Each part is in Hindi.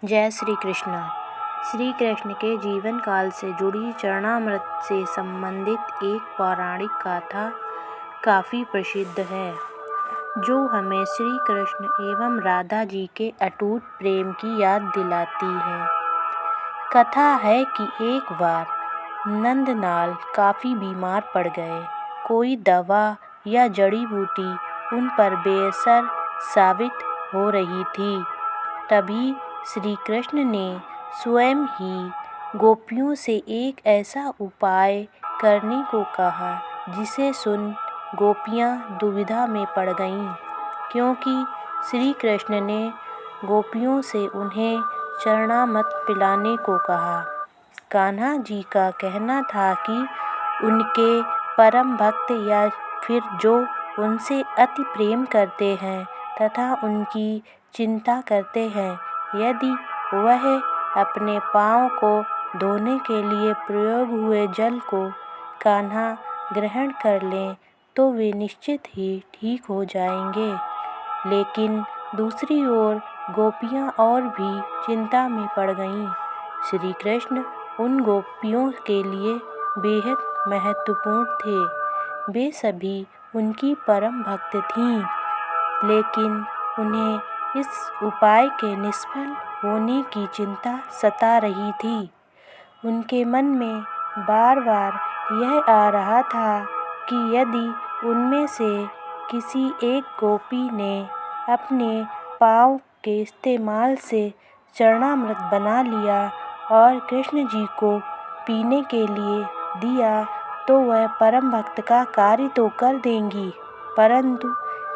जय श्री कृष्ण। श्री कृष्ण के जीवन काल से जुड़ी चरणामृत से संबंधित एक पौराणिक गाथा काफ़ी प्रसिद्ध है, जो हमें श्री कृष्ण एवं राधा जी के अटूट प्रेम की याद दिलाती है। कथा है कि एक बार नंदलाल काफ़ी बीमार पड़ गए। कोई दवा या जड़ी बूटी उन पर बेअसर साबित हो रही थी। तभी श्री कृष्ण ने स्वयं ही गोपियों से एक ऐसा उपाय करने को कहा, जिसे सुन गोपियाँ दुविधा में पड़ गईं, क्योंकि श्री कृष्ण ने गोपियों से उन्हें चरणामृत पिलाने को कहा। कान्हा जी का कहना था कि उनके परम भक्त या फिर जो उनसे अति प्रेम करते हैं तथा उनकी चिंता करते हैं, यदि वह अपने पाँव को धोने के लिए प्रयोग हुए जल को कान्हा ग्रहण कर लें तो वे निश्चित ही ठीक हो जाएंगे। लेकिन दूसरी ओर गोपियाँ और भी चिंता में पड़ गईं। श्री कृष्ण उन गोपियों के लिए बेहद महत्वपूर्ण थे। वे सभी उनकी परम भक्त थीं, लेकिन उन्हें इस उपाय के निष्फल होने की चिंता सता रही थी। उनके मन में बार बार यह आ रहा था कि यदि उनमें से किसी एक गोपी ने अपने पाँव के इस्तेमाल से चरणामृत बना लिया और कृष्ण जी को पीने के लिए दिया तो वह परम भक्त का कार्य तो कर देंगी, परंतु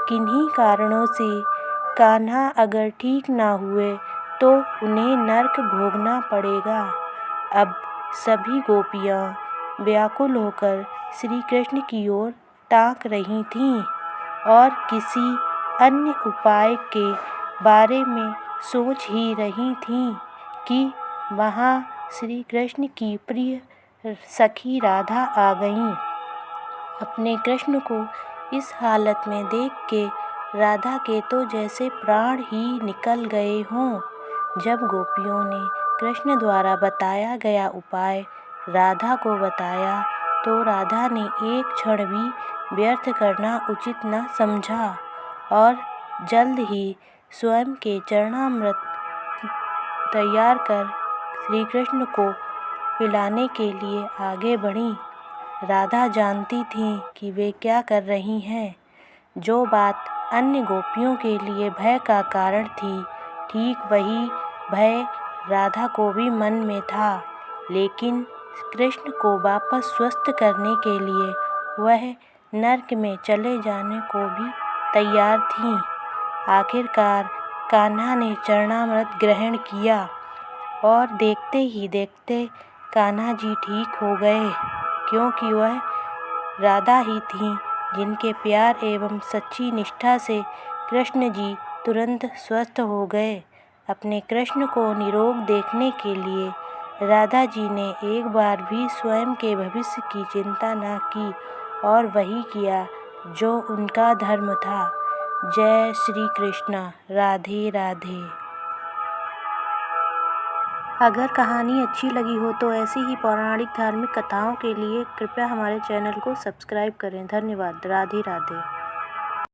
किन्हीं कारणों से कान्हा अगर ठीक ना हुए तो उन्हें नरक भोगना पड़ेगा। अब सभी गोपियाँ व्याकुल होकर श्री कृष्ण की ओर ताक रही थीं और किसी अन्य उपाय के बारे में सोच ही रही थीं कि वहाँ श्री कृष्ण की प्रिय सखी राधा आ गईं। अपने कृष्ण को इस हालत में देख के राधा के तो जैसे प्राण ही निकल गए हों। जब गोपियों ने कृष्ण द्वारा बताया गया उपाय राधा को बताया तो राधा ने एक क्षण भी व्यर्थ करना उचित न समझा और जल्द ही स्वयं के चरणामृत तैयार कर श्री कृष्ण को पिलाने के लिए आगे बढ़ीं। राधा जानती थीं कि वे क्या कर रही हैं। जो बात अन्य गोपियों के लिए भय का कारण थी, ठीक वही भय राधा को भी मन में था, लेकिन कृष्ण को वापस स्वस्थ करने के लिए वह नरक में चले जाने को भी तैयार थीं। आखिरकार कान्हा ने चरणामृत ग्रहण किया और देखते ही देखते कान्हा जी ठीक हो गए, क्योंकि वह राधा ही थीं जिनके प्यार एवं सच्ची निष्ठा से कृष्ण जी तुरंत स्वस्थ हो गए। अपने कृष्ण को निरोग देखने के लिए राधा जी ने एक बार भी स्वयं के भविष्य की चिंता न की और वही किया जो उनका धर्म था। जय श्री कृष्ण। राधे राधे। अगर कहानी अच्छी लगी हो तो ऐसी ही पौराणिक धार्मिक कथाओं के लिए कृपया हमारे चैनल को सब्सक्राइब करें। धन्यवाद। राधे राधे।